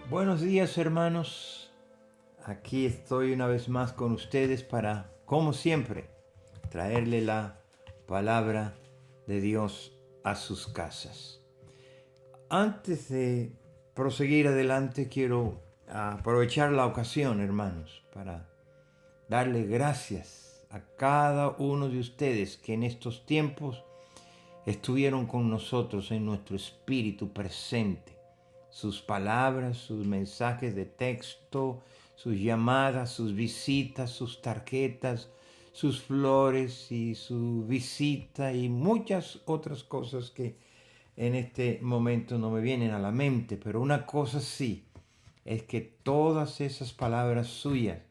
Buenos días, hermanos. Aquí estoy una vez más con ustedes para, como siempre, traerle la palabra de Dios a sus casas. Antes de proseguir adelante, quiero aprovechar la ocasión, hermanos, para darle gracias a cada uno de ustedes que en estos tiempos estuvieron con nosotros en nuestro espíritu presente. Sus palabras, sus mensajes de texto, sus llamadas, sus visitas, sus tarjetas, sus flores y su visita y muchas otras cosas que en este momento no me vienen a la mente, pero una cosa sí, es que todas esas palabras suyas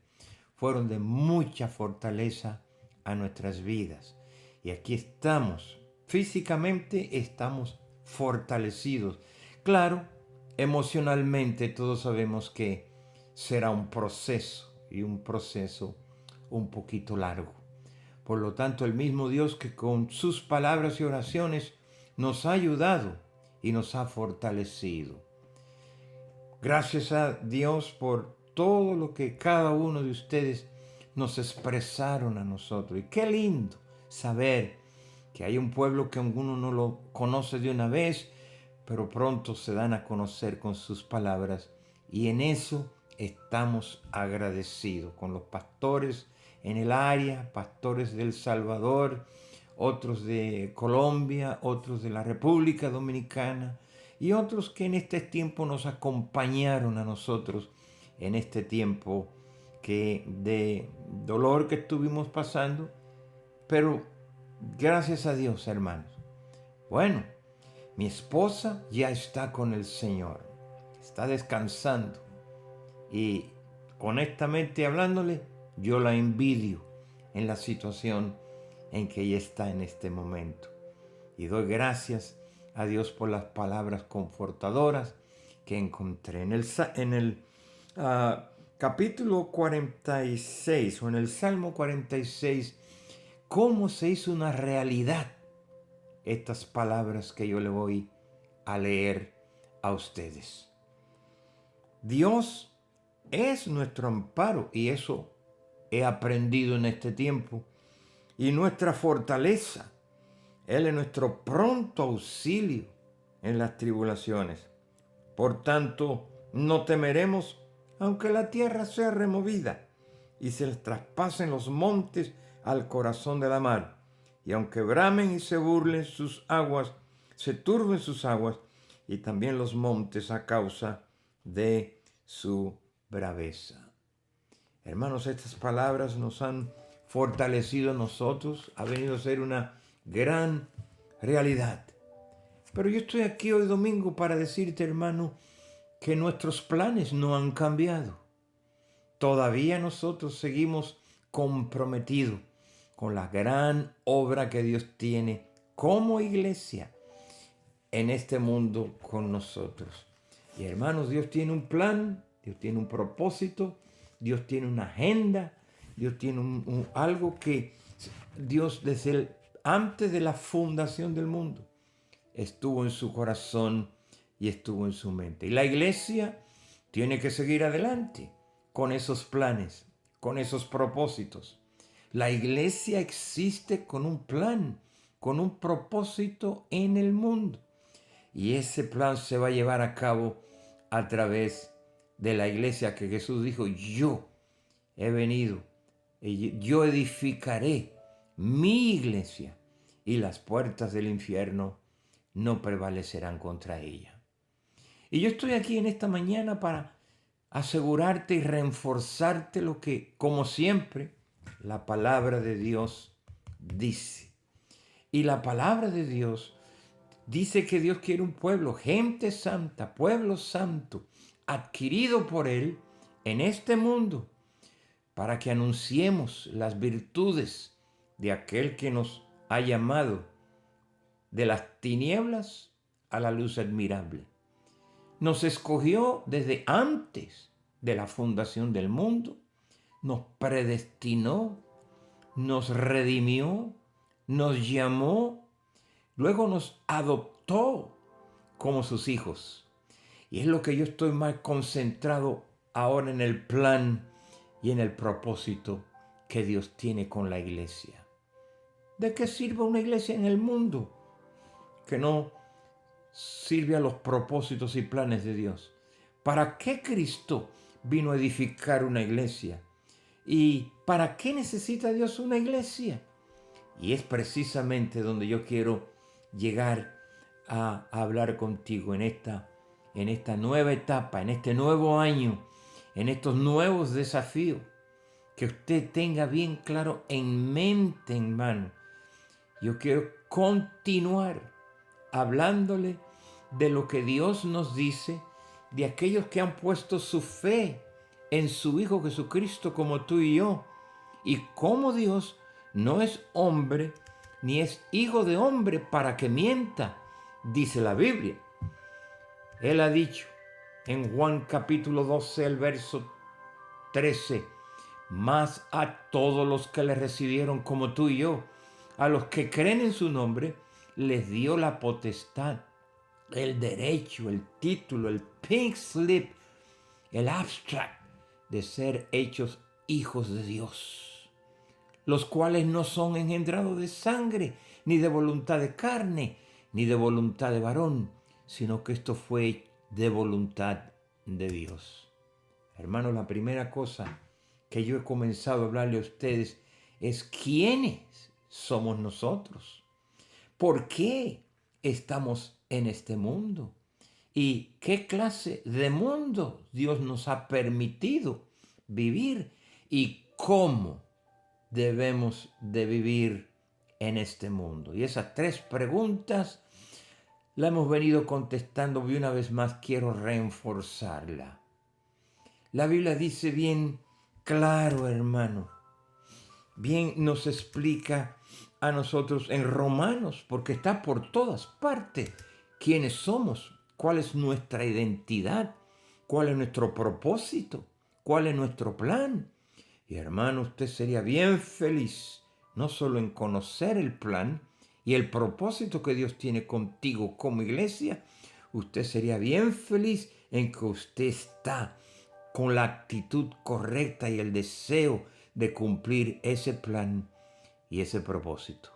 fueron de mucha fortaleza a nuestras vidas. Y aquí estamos, físicamente estamos fortalecidos. Claro, emocionalmente todos sabemos que será un proceso y un proceso un poquito largo. Por lo tanto, el mismo Dios que con sus palabras y oraciones nos ha ayudado y nos ha fortalecido. Gracias a Dios por todo lo que cada uno de ustedes nos expresaron a nosotros. Y qué lindo saber que hay un pueblo que uno no lo conoce de una vez, pero pronto se dan a conocer con sus palabras. Y en eso estamos agradecidos con los pastores en el área, pastores del Salvador, otros de Colombia, otros de la República Dominicana y otros que en este tiempo nos acompañaron a nosotros en este tiempo de dolor que estuvimos pasando, pero gracias a Dios, hermanos. Bueno, mi esposa ya está con el Señor, está descansando y honestamente hablándole, yo la envidio en la situación en que ella está en este momento. Y doy gracias a Dios por las palabras confortadoras que encontré. En el capítulo 46 o en el Salmo 46, cómo se hizo una realidad estas palabras que yo le voy a leer a ustedes. Dios es nuestro amparo y eso he aprendido en este tiempo y nuestra fortaleza. Él es nuestro pronto auxilio en las tribulaciones. Por tanto, no temeremos aunque la tierra sea removida y se les traspasen los montes al corazón de la mar, y aunque bramen y se burlen sus aguas, se turben sus aguas, y también los montes a causa de su braveza. Hermanos, estas palabras nos han fortalecido a nosotros, ha venido a ser una gran realidad. Pero yo estoy aquí hoy domingo para decirte, hermano, que nuestros planes no han cambiado. Todavía nosotros seguimos comprometidos con la gran obra que Dios tiene como iglesia en este mundo con nosotros. Y hermanos, Dios tiene un plan, Dios tiene un propósito, Dios tiene una agenda, Dios tiene algo que Dios antes de la fundación del mundo estuvo en su corazón y estuvo en su mente. Y la iglesia tiene que seguir adelante con esos planes, con esos propósitos. La iglesia existe con un plan, con un propósito en el mundo. Y ese plan se va a llevar a cabo a través de la iglesia que Jesús dijo, yo he venido, y yo edificaré mi iglesia y las puertas del infierno no prevalecerán contra ella. Y yo estoy aquí en esta mañana para asegurarte y reforzarte lo que, como siempre, la palabra de Dios dice. Y la palabra de Dios dice que Dios quiere un pueblo, gente santa, pueblo santo, adquirido por Él en este mundo, para que anunciemos las virtudes de aquel que nos ha llamado de las tinieblas a la luz admirable. Nos escogió desde antes de la fundación del mundo, nos predestinó, nos redimió, nos llamó, luego nos adoptó como sus hijos. Y es lo que yo estoy más concentrado ahora en el plan y en el propósito que Dios tiene con la iglesia. ¿De qué sirve una iglesia en el mundo que no sirve a los propósitos y planes de Dios? ¿Para qué Cristo vino a edificar una iglesia? ¿Y para qué necesita Dios una iglesia? Y es precisamente donde yo quiero llegar a hablar contigo en esta nueva etapa, en este nuevo año, en estos nuevos desafíos. Que usted tenga bien claro en mente, hermano. Yo quiero continuar hablándole de lo que Dios nos dice, de aquellos que han puesto su fe en su Hijo Jesucristo como tú y yo, y cómo Dios no es hombre, ni es hijo de hombre para que mienta, dice la Biblia. Él ha dicho en Juan capítulo 12, el verso 13, mas a todos los que le recibieron como tú y yo, a los que creen en su nombre, les dio la potestad, el derecho, el título, el pink slip, el abstract de ser hechos hijos de Dios, los cuales no son engendrados de sangre, ni de voluntad de carne, ni de voluntad de varón, sino que esto fue de voluntad de Dios. Hermanos, la primera cosa que yo he comenzado a hablarle a ustedes es quiénes somos nosotros. ¿Por qué estamos en este mundo? ¿Y qué clase de mundo Dios nos ha permitido vivir? ¿Y cómo debemos de vivir en este mundo? Y esas tres preguntas las hemos venido contestando y una vez más quiero reforzarla. La Biblia dice bien claro, hermano, bien nos explica a nosotros en Romanos, porque está por todas partes, quiénes somos, cuál es nuestra identidad, cuál es nuestro propósito, cuál es nuestro plan. Y hermano, usted sería bien feliz, no solo en conocer el plan y el propósito que Dios tiene contigo como iglesia, usted sería bien feliz en que usted está con la actitud correcta y el deseo de cumplir ese plan y ese propósito.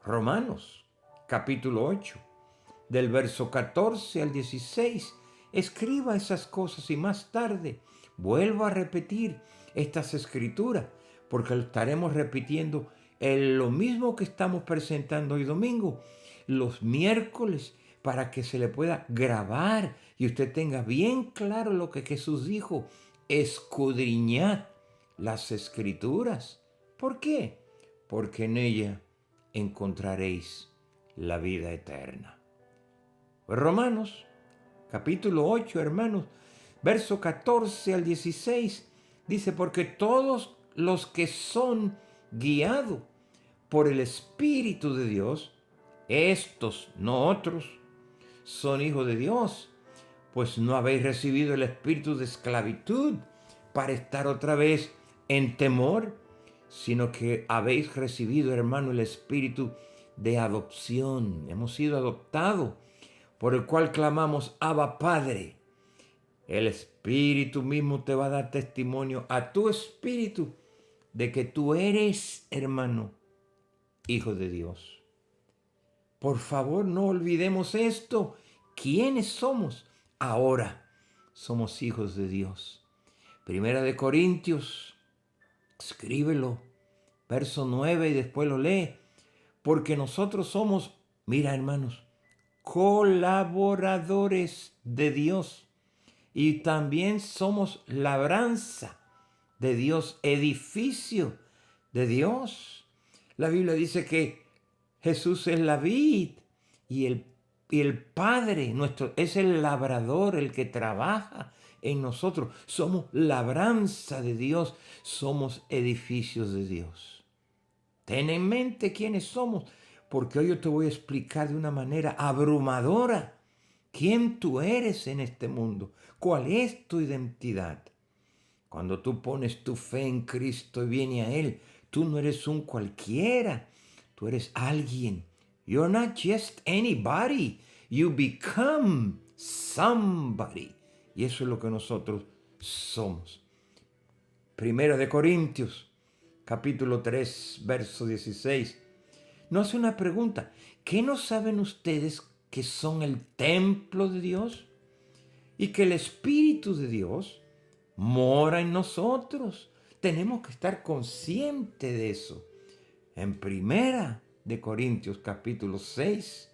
Romanos, capítulo 8, del verso 14 al 16, escriba esas cosas y más tarde vuelva a repetir estas escrituras, porque lo estaremos repitiendo en lo mismo que estamos presentando hoy domingo, los miércoles, para que se le pueda grabar y usted tenga bien claro lo que Jesús dijo. Escudriñad las escrituras. ¿Por qué? Porque en ella encontraréis la vida eterna. Romanos, capítulo 8, hermanos, verso 14 al 16, dice, porque todos los que son guiados por el Espíritu de Dios, estos, no otros, son hijos de Dios, pues no habéis recibido el espíritu de esclavitud para estar otra vez en temor, sino que habéis recibido, hermano, el espíritu de adopción. Hemos sido adoptados, por el cual clamamos, Abba Padre. El Espíritu mismo te va a dar testimonio a tu espíritu de que tú eres, hermano, hijo de Dios. Por favor, no olvidemos esto. ¿Quiénes somos? Ahora somos hijos de Dios. Primera de Corintios, escríbelo, verso 9 y después lo lee. Porque nosotros somos, mira hermanos, colaboradores de Dios. Y también somos labranza de Dios, edificio de Dios. La Biblia dice que Jesús es la vid y el Padre nuestro es el labrador, el que trabaja en nosotros. Somos labranza de Dios, somos edificios de Dios. Ten en mente quiénes somos, porque hoy yo te voy a explicar de una manera abrumadora quién tú eres en este mundo, cuál es tu identidad. Cuando tú pones tu fe en Cristo y vienes a Él, tú no eres un cualquiera. Tú eres alguien. You're not just anybody. You become somebody. Y eso es lo que nosotros somos. Primera de Corintios, capítulo 3, verso 16. Nos hace una pregunta. ¿Qué no saben ustedes que son el templo de Dios? Y que el Espíritu de Dios mora en nosotros. Tenemos que estar conscientes de eso. En Primera de Corintios capítulo 6,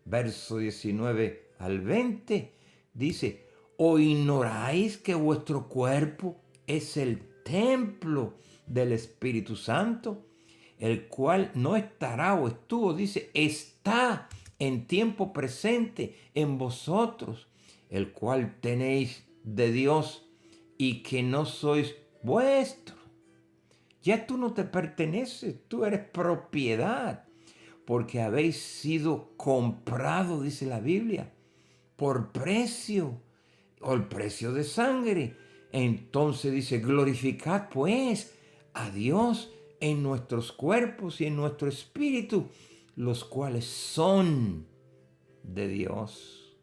verso 19 al 20, dice, ¿o ignoráis que vuestro cuerpo es el templo del Espíritu Santo, el cual no estará o estuvo, dice, está en tiempo presente en vosotros, el cual tenéis de Dios y que no sois vuestro? Ya tú no te perteneces, tú eres propiedad, porque habéis sido comprado, dice la Biblia, por precio, o el precio de sangre. Entonces dice, glorificad pues a Dios en nuestros cuerpos y en nuestro espíritu, los cuales son de Dios.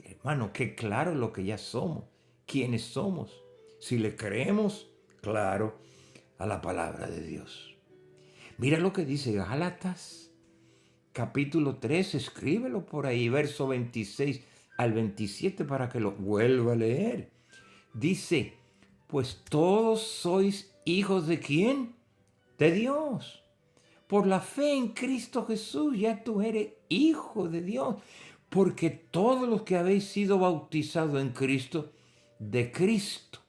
Hermano, qué claro lo que ya somos, quiénes somos. Si le creemos, claro, a la palabra de Dios. Mira lo que dice Gálatas, capítulo 3, escríbelo por ahí, verso 26 al 27 para que lo vuelva a leer. Dice, pues todos sois hijos ¿de quién? De Dios. Por la fe en Cristo Jesús ya tú eres hijo de Dios. Porque todos los que habéis sido bautizados en Cristo, de Cristo,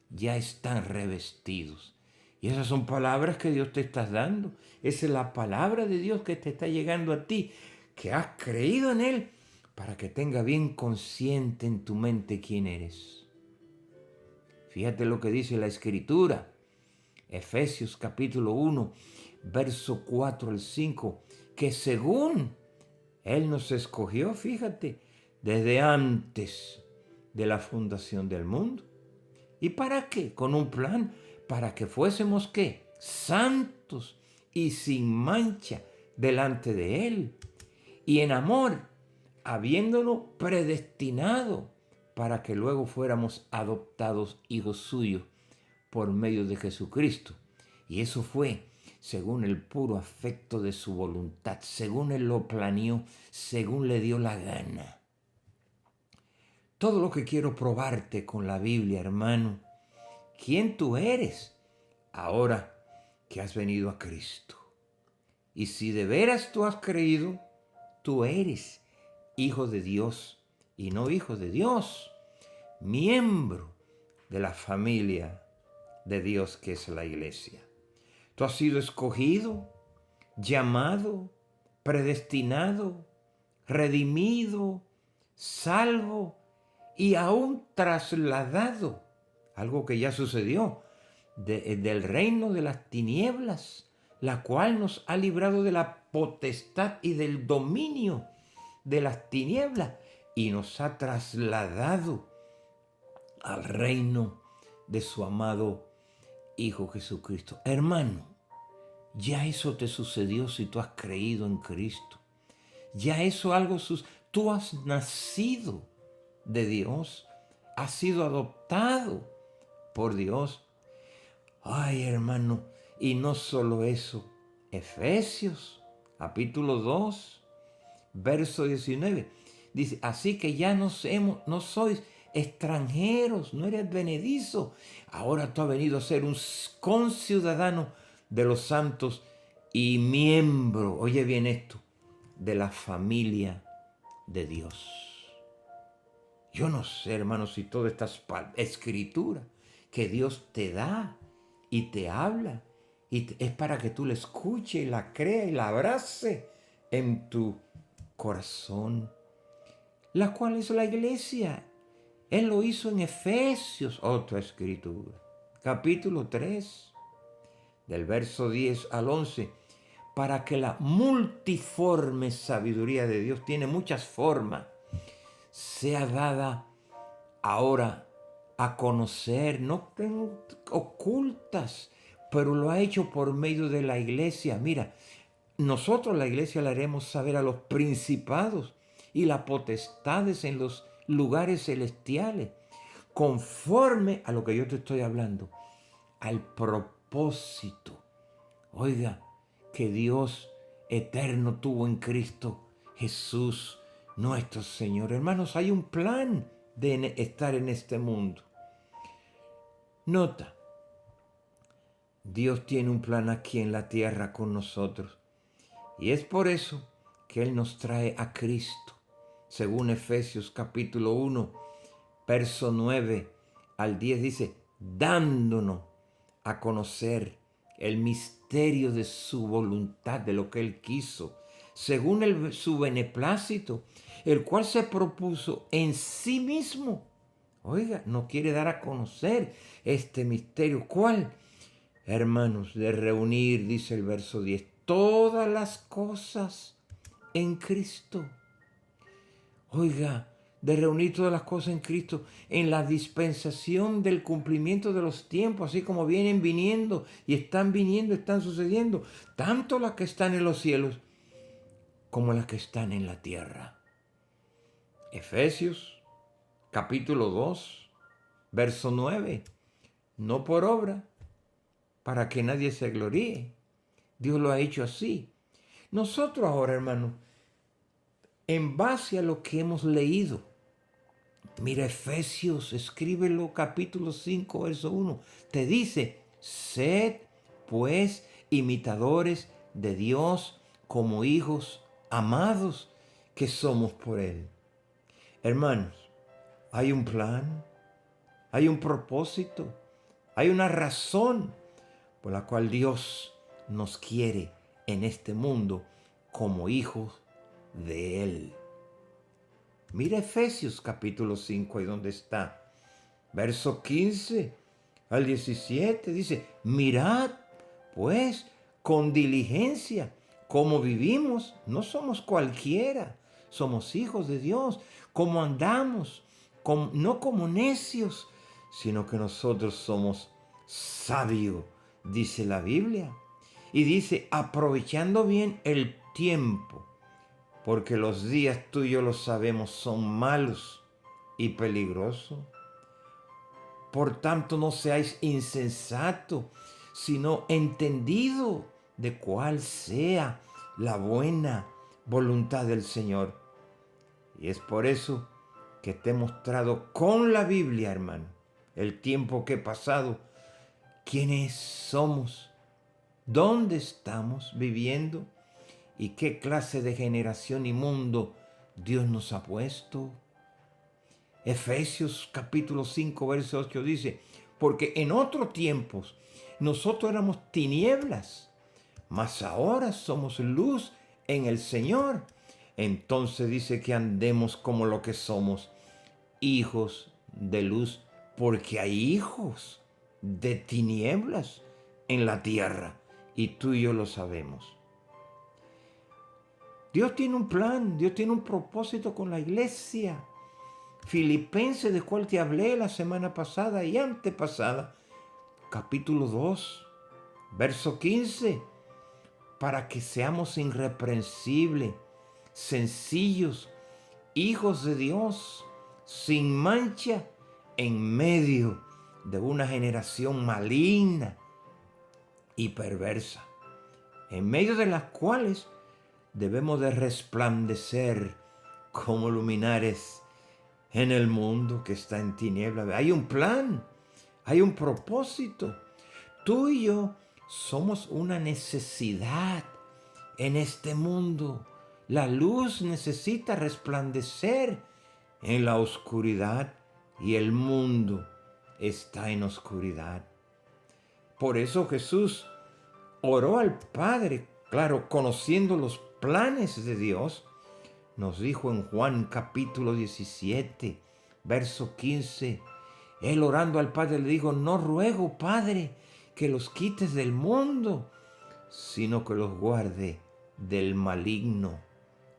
ya están revestidos. Y esas son palabras que Dios te está dando. Esa es la palabra de Dios que te está llegando a ti, que has creído en Él, para que tenga bien consciente en tu mente quién eres. Fíjate lo que dice la Escritura. Efesios capítulo 1, verso 4 al 5, que según Él nos escogió, fíjate, desde antes de la fundación del mundo. ¿Y para qué? Con un plan para que fuésemos ¿qué? Santos y sin mancha delante de Él. Y en amor, habiéndonos predestinado para que luego fuéramos adoptados hijos suyos por medio de Jesucristo. Y eso fue según el puro afecto de su voluntad, según Él lo planeó, según le dio la gana. Todo lo que quiero probarte con la Biblia, hermano, quién tú eres ahora que has venido a Cristo. Y si de veras tú has creído, tú eres hijo de Dios y no hijo de Dios, miembro de la familia de Dios que es la iglesia. Tú has sido escogido, llamado, predestinado, redimido, salvo y aún trasladado, algo que ya sucedió, del reino de las tinieblas, la cual nos ha librado de la potestad y del dominio de las tinieblas y nos ha trasladado al reino de su amado Hijo Jesucristo. Hermano, ya eso te sucedió si tú has creído en Cristo. Ya eso tú has nacido de Dios, has sido adoptado por Dios. Ay, hermano, y no solo eso, Efesios, capítulo 2, verso 19, dice, así que ya no sois extranjeros, no eres advenedizo, ahora tú has venido a ser un conciudadano de los santos y miembro, oye bien esto, de la familia de Dios. Yo no sé, hermano, si toda esta escritura que Dios te da y te habla, es para que tú la escuches, la creas y la abraces en tu corazón, la cual es la iglesia. Él lo hizo en Efesios, otra escritura, capítulo 3, del verso 10 al 11, para que la multiforme sabiduría de Dios, tiene muchas formas, sea dada ahora a conocer, no ocultas, pero lo ha hecho por medio de la iglesia. Mira, nosotros la iglesia le haremos saber a los principados y las potestades en los lugares celestiales, conforme a lo que yo te estoy hablando, al propósito, oiga, que Dios eterno tuvo en Cristo Jesús, nuestro Señor. Hermanos, hay un plan de estar en este mundo. Nota, Dios tiene un plan aquí en la tierra con nosotros. Y es por eso que Él nos trae a Cristo. Según Efesios capítulo 1, verso 9 al 10 dice, dándonos a conocer el misterio de su voluntad, de lo que Él quiso, según su beneplácito, el cual se propuso en sí mismo. Oiga, no quiere dar a conocer este misterio. ¿Cuál? Hermanos, de reunir, dice el verso 10, todas las cosas en Cristo. Oiga, de reunir todas las cosas en Cristo, en la dispensación del cumplimiento de los tiempos, así como vienen viniendo y están viniendo, están sucediendo, tanto las que están en los cielos como las que están en la tierra. Efesios capítulo 2, verso 9. No por obra, para que nadie se gloríe. Dios lo ha hecho así. Nosotros ahora, hermanos, en base a lo que hemos leído, mira Efesios, escríbelo capítulo 5, verso 1, te dice, sed pues imitadores de Dios como hijos amados que somos por Él. Hermanos, hay un plan, hay un propósito, hay una razón por la cual Dios nos quiere en este mundo como hijos de Él. Mira Efesios capítulo 5, ahí donde está. Verso 15 al 17 dice, mirad pues con diligencia cómo vivimos, no somos cualquiera, somos hijos de Dios, cómo andamos, no como necios, sino que nosotros somos sabios, dice la Biblia. Y dice, aprovechando bien el tiempo, porque los días tú y yo lo sabemos son malos y peligrosos. Por tanto, no seáis insensatos, sino entendido de cuál sea la buena voluntad del Señor. Y es por eso que te he mostrado con la Biblia, hermano, el tiempo que he pasado, quiénes somos, dónde estamos viviendo y qué clase de generación y mundo Dios nos ha puesto. Efesios capítulo 5, verso 8 dice, porque en otros tiempos nosotros éramos tinieblas, mas ahora somos luz en el Señor. Entonces dice que andemos como lo que somos, hijos de luz, porque hay hijos de tinieblas en la tierra, y tú y yo lo sabemos. Dios tiene un plan, Dios tiene un propósito con la iglesia. Filipenses, de cual te hablé la semana pasada y antepasada, capítulo 2, verso 15, para que seamos irreprensibles, sencillos, hijos de Dios, sin mancha, en medio de una generación maligna y perversa, en medio de las cuales debemos de resplandecer como luminares en el mundo que está en tinieblas. Hay un plan, hay un propósito. Tú y yo somos una necesidad en este mundo. La luz necesita resplandecer en la oscuridad y el mundo está en oscuridad. Por eso Jesús oró al Padre, claro, conociendo los planes de Dios. Nos dijo en Juan capítulo 17, verso 15, Él orando al Padre le dijo, no ruego, Padre, que los quites del mundo, sino que los guarde del maligno,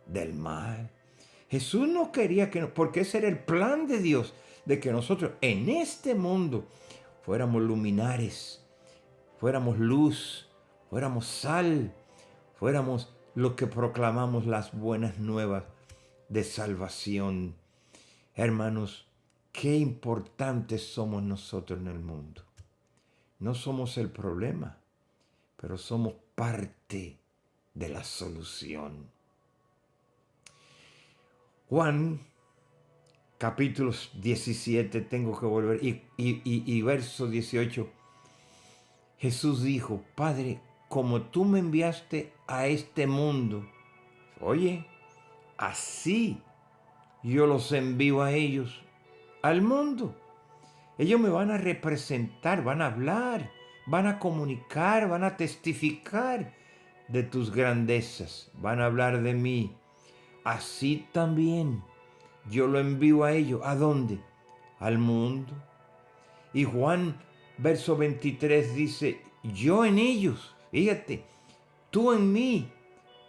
del mal. Jesús no quería porque ese era el plan de Dios, de que nosotros en este mundo fuéramos luminares, fuéramos luz, fuéramos sal, fuéramos los que proclamamos las buenas nuevas de salvación. Hermanos, qué importantes somos nosotros en el mundo. No somos el problema, pero somos parte de la solución. Juan, capítulo 17, tengo que volver, y verso 18. Jesús dijo, Padre, como tú me enviaste a este mundo, oye, así yo los envío a ellos, al mundo. Ellos me van a representar, van a hablar, van a comunicar, van a testificar de tus grandezas, van a hablar de mí. Así también yo lo envío a ellos. ¿A dónde? Al mundo. Y Juan, verso 23 dice, yo en ellos, fíjate, tú en mí,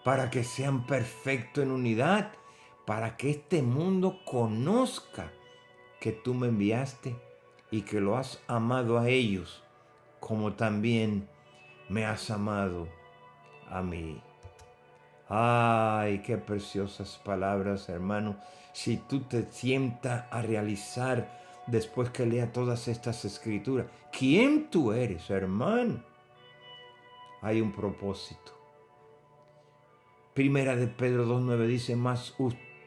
para que sean perfectos en unidad, para que este mundo conozca que tú me enviaste y que lo has amado a ellos, como también me has amado a mí. Ay, qué preciosas palabras, hermano. Si tú te sientas a realizar después que lea todas estas escrituras, ¿quién tú eres, hermano? Hay un propósito. Primera de Pedro 2:9 dice, mas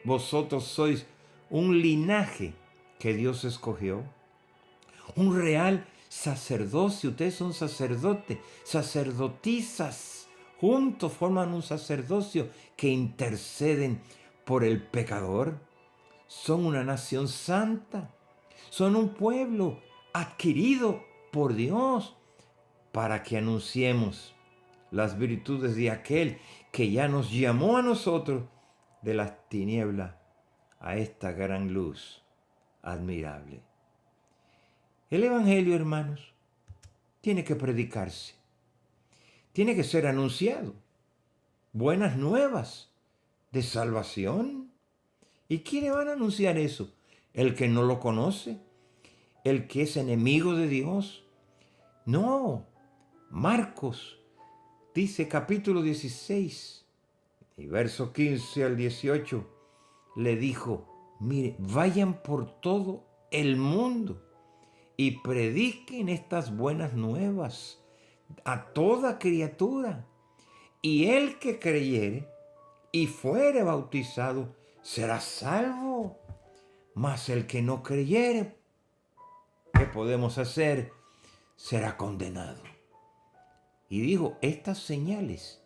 vosotros sois un linaje que Dios escogió, un real sacerdocio. Ustedes son sacerdotes, sacerdotisas. Juntos forman un sacerdocio que interceden por el pecador. Son una nación santa. Son un pueblo adquirido por Dios para que anunciemos las virtudes de aquel que ya nos llamó a nosotros de las tinieblas a esta gran luz admirable. El Evangelio, hermanos, tiene que predicarse, tiene que ser anunciado. Buenas nuevas de salvación. ¿Y quiénes van a anunciar eso? ¿El que no lo conoce? ¿El que es enemigo de Dios? No. Marcos dice, capítulo 16 y verso 15 al 18, le dijo, mire, vayan por todo el mundo y prediquen estas buenas nuevas a toda criatura. Y el que creyere y fuere bautizado será salvo. Mas el que no creyere, ¿qué podemos hacer? Será condenado. Y dijo, estas señales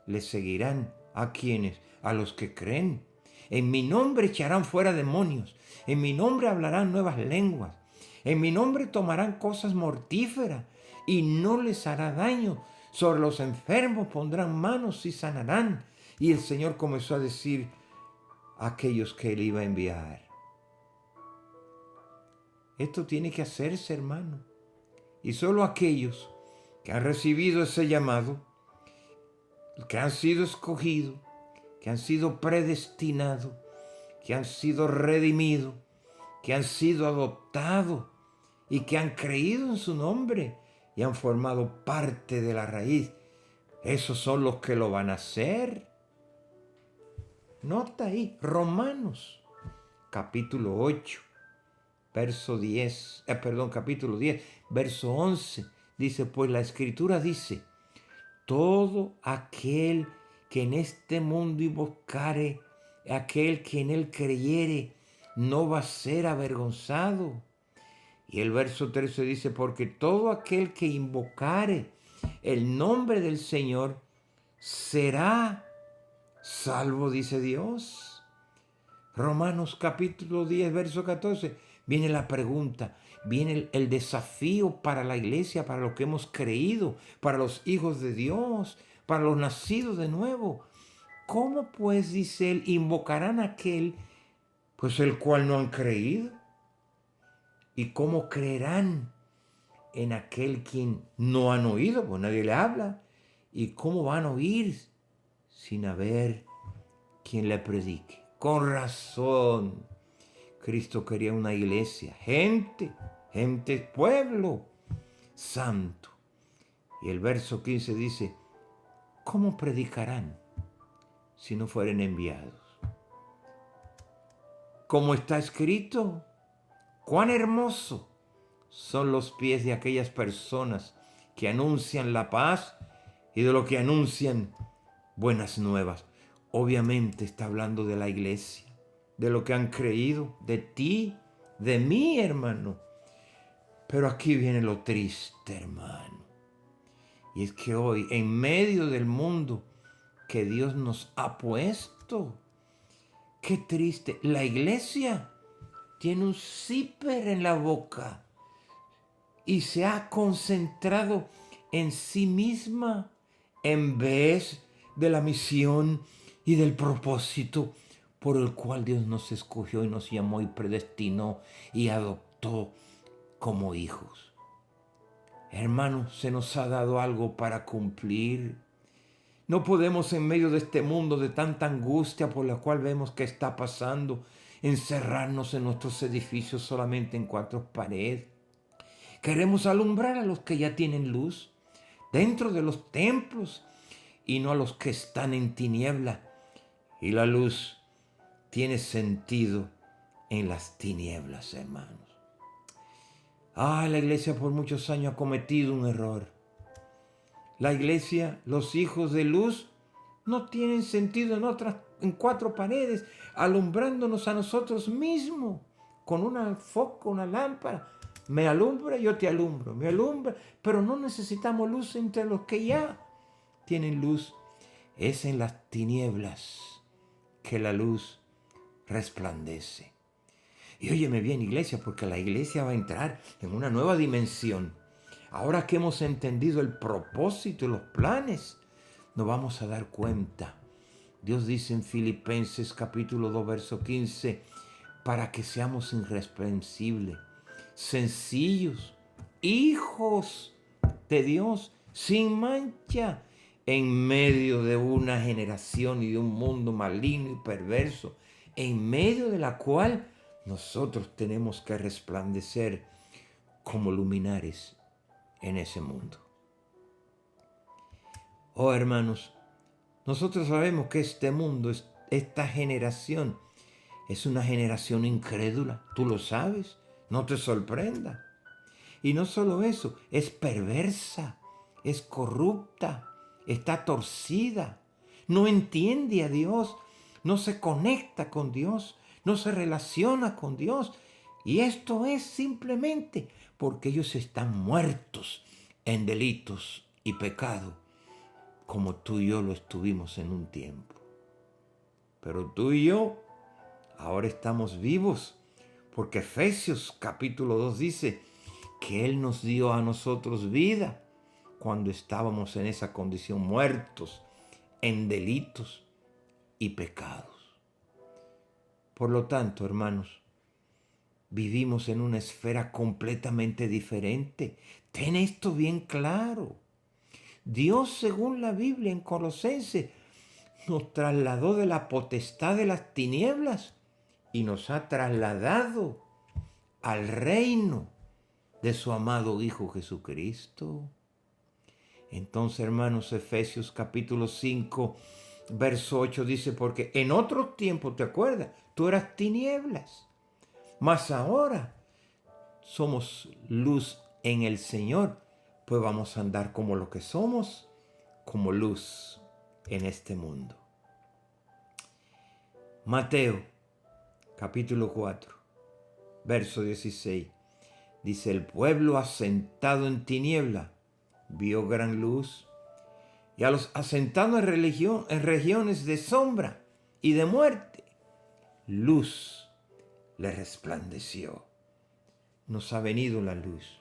le seguirán a quienes, a los que creen. En mi nombre echarán fuera demonios, en mi nombre hablarán nuevas lenguas, en mi nombre tomarán cosas mortíferas y no les hará daño. Sobre los enfermos pondrán manos y sanarán. Y el Señor comenzó a decir a aquellos que Él iba a enviar. Esto tiene que hacerse, hermano. Y solo aquellos que han recibido ese llamado, que han sido escogidos, que han sido predestinados, que han sido redimidos, que han sido adoptados y que han creído en su nombre y han formado parte de la raíz. Esos son los que lo van a hacer. Nota ahí, Romanos, capítulo 8, verso 10, capítulo 10, verso 11, dice, pues la Escritura dice, todo aquel que en este mundo invocare, aquel que en él creyere, no va a ser avergonzado. Y el verso 13 dice, porque todo aquel que invocare el nombre del Señor será salvo, dice Dios. Romanos capítulo 10, verso 14, viene la pregunta, viene el desafío para la iglesia, para los que hemos creído, para los hijos de Dios, para los nacidos de nuevo. ¿Cómo pues, dice él, invocarán a aquel, pues el cual no han creído? ¿Y cómo creerán en aquel quien no han oído? Pues nadie le habla. ¿Y cómo van a oír sin haber quien le predique? Con razón, Cristo quería una iglesia, gente, pueblo santo. Y el verso 15 dice, ¿cómo predicarán si no fueren enviados? como está escrito. Cuán hermoso son los pies de aquellas personas que anuncian la paz y de lo que anuncian buenas nuevas. Obviamente está hablando de la iglesia, de lo que han creído, de ti, de mí, hermano. Pero aquí viene lo triste, hermano. Y es que hoy, en medio del mundo que Dios nos ha puesto, qué triste, la iglesia tiene un zipper en la boca y se ha concentrado en sí misma en vez de la misión y del propósito por el cual Dios nos escogió y nos llamó y predestinó y adoptó como hijos. Hermanos, se nos ha dado algo para cumplir. No podemos, en medio de este mundo de tanta angustia por la cual vemos que está pasando, encerrarnos en nuestros edificios solamente en cuatro paredes. Queremos alumbrar a los que ya tienen luz dentro de los templos y no a los que están en tiniebla. Y la luz tiene sentido en las tinieblas, hermanos. La iglesia por muchos años ha cometido un error. La iglesia, los hijos de luz, no tienen sentido en cuatro paredes, alumbrándonos a nosotros mismos con un foco, una lámpara. Me alumbra, yo te alumbro, me alumbra, pero no necesitamos luz entre los que ya tienen luz. Es en las tinieblas que la luz resplandece. Y óyeme bien, iglesia, porque la iglesia va a entrar en una nueva dimensión. Ahora que hemos entendido el propósito y los planes, nos vamos a dar cuenta. Dios dice en Filipenses capítulo 2, verso 15, para que seamos irreprensibles, sencillos, hijos de Dios, sin mancha, en medio de una generación y de un mundo maligno y perverso, en medio de la cual nosotros tenemos que resplandecer como luminares en ese mundo. Oh, hermanos, nosotros sabemos que este mundo, esta generación, es una generación incrédula. Tú lo sabes, no te sorprenda. Y no solo eso, es perversa, es corrupta, está torcida, no entiende a Dios, no se conecta con Dios, no se relaciona con Dios. Y esto es simplemente porque ellos están muertos en delitos y pecado, como tú y yo lo estuvimos en un tiempo. Pero tú y yo ahora estamos vivos, porque Efesios capítulo 2 dice que Él nos dio a nosotros vida cuando estábamos en esa condición, muertos en delitos y pecados. Por lo tanto, hermanos, vivimos en una esfera completamente diferente. Ten esto bien claro. Dios, según la Biblia en Colosenses, nos trasladó de la potestad de las tinieblas y nos ha trasladado al reino de su amado Hijo Jesucristo. Entonces, hermanos, Efesios capítulo 5, verso 8 dice, porque en otro tiempo, ¿te acuerdas? Tú eras tinieblas, mas ahora somos luz en el Señor, pues vamos a andar como lo que somos, como luz en este mundo. Mateo capítulo 4, verso 16, dice, el pueblo asentado en tiniebla vio gran luz, y a los asentados en regiones de sombra y de muerte, luz le resplandeció. Nos ha venido la luz.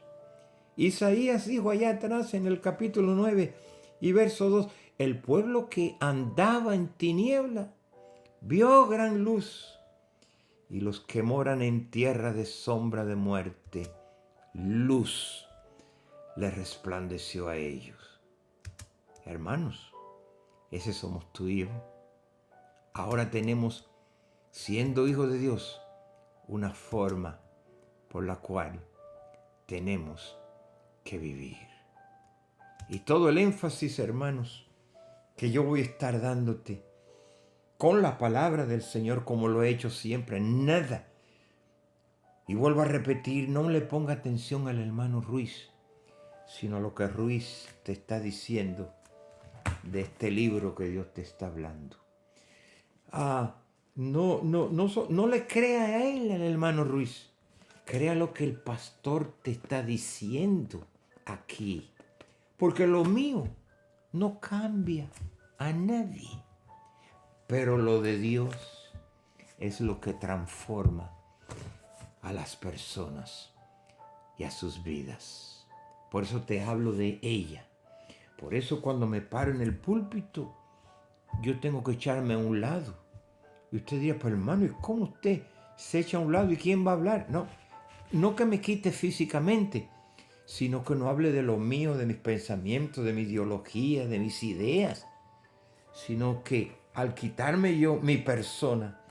Isaías dijo allá atrás en el capítulo 9 y verso 2, el pueblo que andaba en tiniebla vio gran luz, y los que moran en tierra de sombra de muerte, luz le resplandeció a ellos. Hermanos, ese somos tú y yo. Ahora tenemos, siendo hijos de Dios, una forma por la cual tenemos que vivir. Y todo el énfasis, hermanos, que yo voy a estar dándote con la palabra del Señor como lo he hecho siempre. Nada. Y vuelvo a repetir, no le ponga atención al hermano Ruiz, sino a lo que Ruiz te está diciendo de este libro que Dios te está hablando. No le crea a él, al hermano Ruiz. Crea lo que el pastor te está diciendo aquí. Porque lo mío no cambia a nadie. Pero lo de Dios es lo que transforma a las personas y a sus vidas. Por eso te hablo de ella. Por eso cuando me paro en el púlpito, yo tengo que echarme a un lado. Y usted dirá, pero hermano, ¿y cómo usted se echa a un lado y quién va a hablar? No que me quite físicamente, sino que no hable de lo mío, de mis pensamientos, de mi ideología, de mis ideas, sino que al quitarme yo mi persona,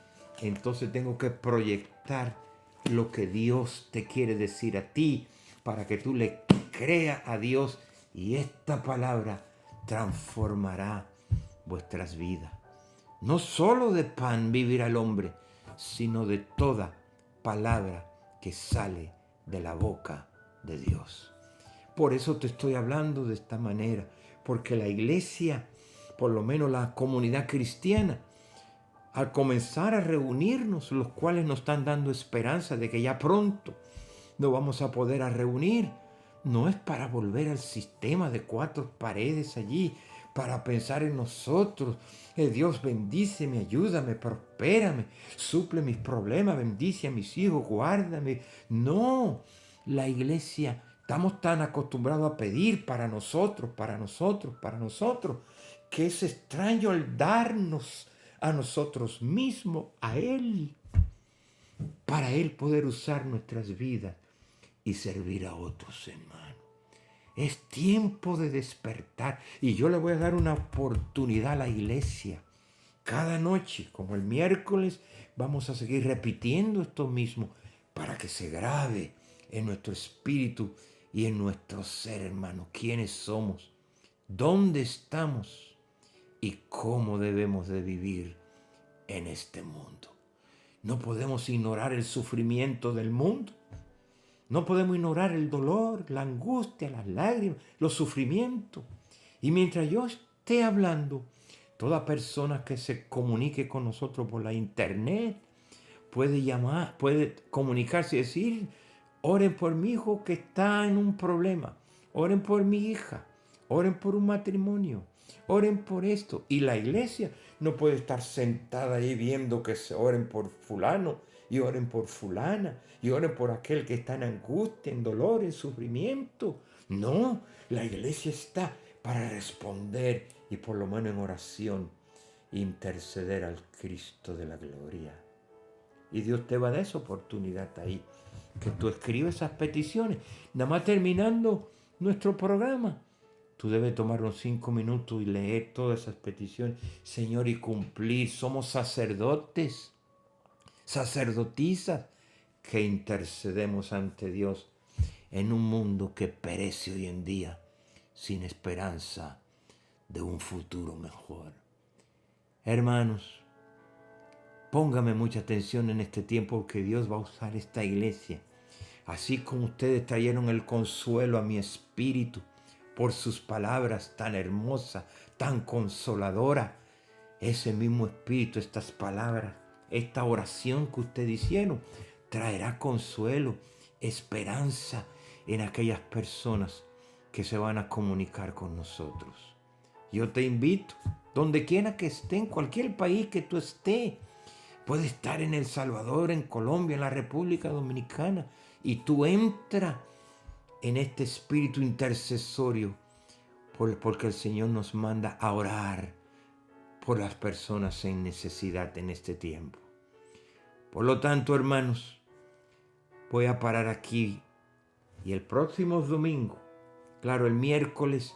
entonces tengo que proyectar lo que Dios te quiere decir a ti, para que tú le creas a Dios y esta palabra transformará vuestras vidas. No solo de pan vivirá el hombre, sino de toda palabra que sale de la boca de Dios. Por eso te estoy hablando de esta manera, porque la iglesia, por lo menos la comunidad cristiana, al comenzar a reunirnos, los cuales nos están dando esperanza de que ya pronto nos vamos a poder reunir, no es para volver al sistema de 4 paredes allí, para pensar en nosotros. Dios, bendíceme, ayúdame, prospérame, suple mis problemas, bendice a mis hijos, guárdame. No, la iglesia, estamos tan acostumbrados a pedir para nosotros, que es extraño el darnos a nosotros mismos, a Él, para Él poder usar nuestras vidas y servir a otros, hermanos. Es tiempo de despertar y yo le voy a dar una oportunidad a la iglesia. Cada noche, como el miércoles, vamos a seguir repitiendo esto mismo para que se grabe en nuestro espíritu y en nuestro ser, hermano. ¿Quiénes somos? ¿Dónde estamos? ¿Y cómo debemos de vivir en este mundo? No podemos ignorar el sufrimiento del mundo. No podemos ignorar el dolor, la angustia, las lágrimas, los sufrimientos. Y mientras yo esté hablando, toda persona que se comunique con nosotros por la internet puede llamar, puede comunicarse y decir, oren por mi hijo que está en un problema, oren por mi hija, oren por un matrimonio, oren por esto. Y la iglesia no puede estar sentada ahí viendo que se oren por fulano y oren por fulana y oren por aquel que está en angustia, en dolor, en sufrimiento. No, la iglesia está para responder y por lo menos en oración interceder al Cristo de la gloria. Y Dios te va a dar esa oportunidad ahí, que tú escribes esas peticiones. Nada más terminando nuestro programa, tú debes tomar unos 5 minutos y leer todas esas peticiones, Señor, y cumplir. Somos sacerdotes, sacerdotisas, que intercedemos ante Dios en un mundo que perece hoy en día sin esperanza de un futuro mejor. Hermanos, póngame mucha atención en este tiempo, porque Dios va a usar esta iglesia. Así como ustedes trajeron el consuelo a mi espíritu por sus palabras tan hermosas, tan consoladoras, ese mismo espíritu, estas palabras, esta oración que ustedes hicieron, traerá consuelo, esperanza en aquellas personas que se van a comunicar con nosotros. Yo te invito, donde quiera que esté, en cualquier país que tú estés, puede estar en El Salvador, en Colombia, en la República Dominicana, y tú entra en este espíritu intercesorio, porque el Señor nos manda a orar por las personas en necesidad en este tiempo. Por lo tanto, hermanos, voy a parar aquí, y el próximo domingo, claro, el miércoles,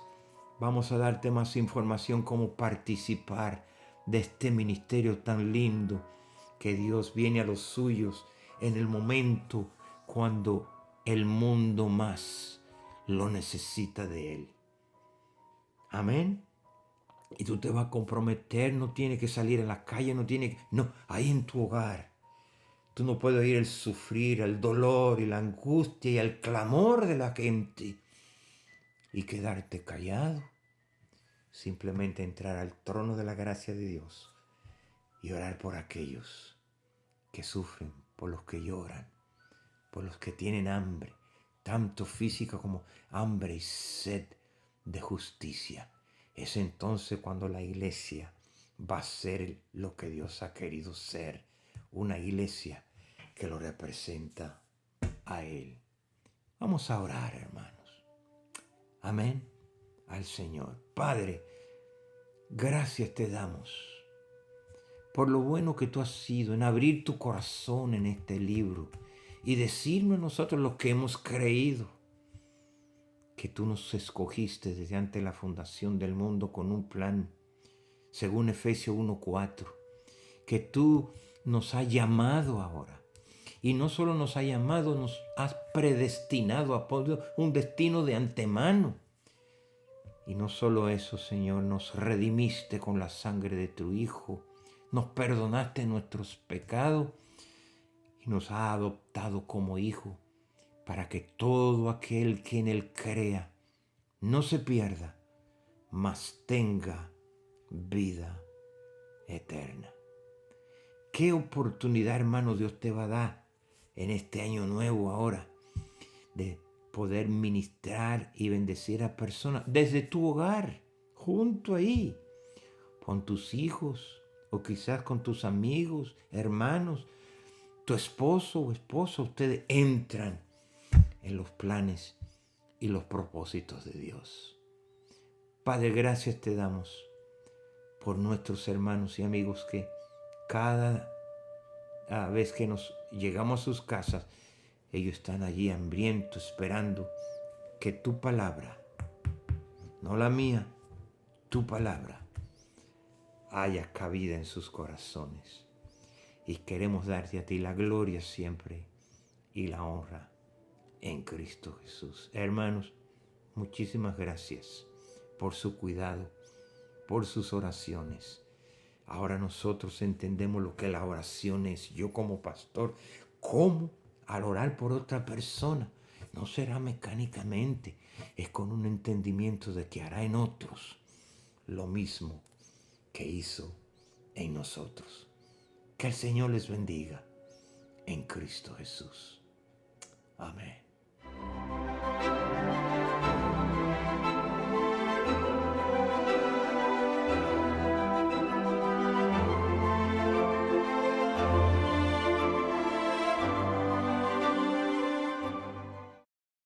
vamos a darte más información cómo participar de este ministerio tan lindo, que Dios viene a los suyos en el momento cuando el mundo más lo necesita de Él. Amén. Y tú te vas a comprometer, no tienes que salir a la calle, no, ahí en tu hogar. Tú no puedes oír el sufrir, el dolor y la angustia y el clamor de la gente y quedarte callado. Simplemente entrar al trono de la gracia de Dios y orar por aquellos que sufren, por los que lloran, por los que tienen hambre, tanto física como hambre y sed de justicia. Es entonces cuando la iglesia va a ser lo que Dios ha querido ser, una iglesia que lo representa a Él. Vamos a orar, hermanos. Amén. Al Señor. Padre, gracias te damos por lo bueno que tú has sido en abrir tu corazón en este libro y decirnos a nosotros lo que hemos creído, que tú nos escogiste desde antes de la fundación del mundo con un plan, según Efesios 1:4, que tú nos has llamado ahora. Y no solo nos has llamado, nos has predestinado a un destino de antemano. Y no solo eso, Señor, nos redimiste con la sangre de tu Hijo, nos perdonaste nuestros pecados y nos has adoptado como hijo para que todo aquel que en Él crea no se pierda, mas tenga vida eterna. ¿Qué oportunidad, hermano, Dios te va a dar en este año nuevo ahora de poder ministrar y bendecir a personas desde tu hogar, junto ahí, con tus hijos o quizás con tus amigos, hermanos, tu esposo o esposa? Ustedes entran en los planes y los propósitos de Dios. Padre, gracias te damos por nuestros hermanos y amigos que cada vez que nos llegamos a sus casas, ellos están allí hambrientos, esperando que tu palabra, no la mía, tu palabra, haya cabida en sus corazones. Y queremos darte a ti la gloria siempre y la honra en Cristo Jesús. Hermanos, muchísimas gracias por su cuidado, por sus oraciones. Ahora nosotros entendemos lo que la oración es. Yo como pastor, ¿cómo? Al orar por otra persona, no será mecánicamente, es con un entendimiento de que hará en otros lo mismo que hizo en nosotros. Que el Señor les bendiga en Cristo Jesús. Amén.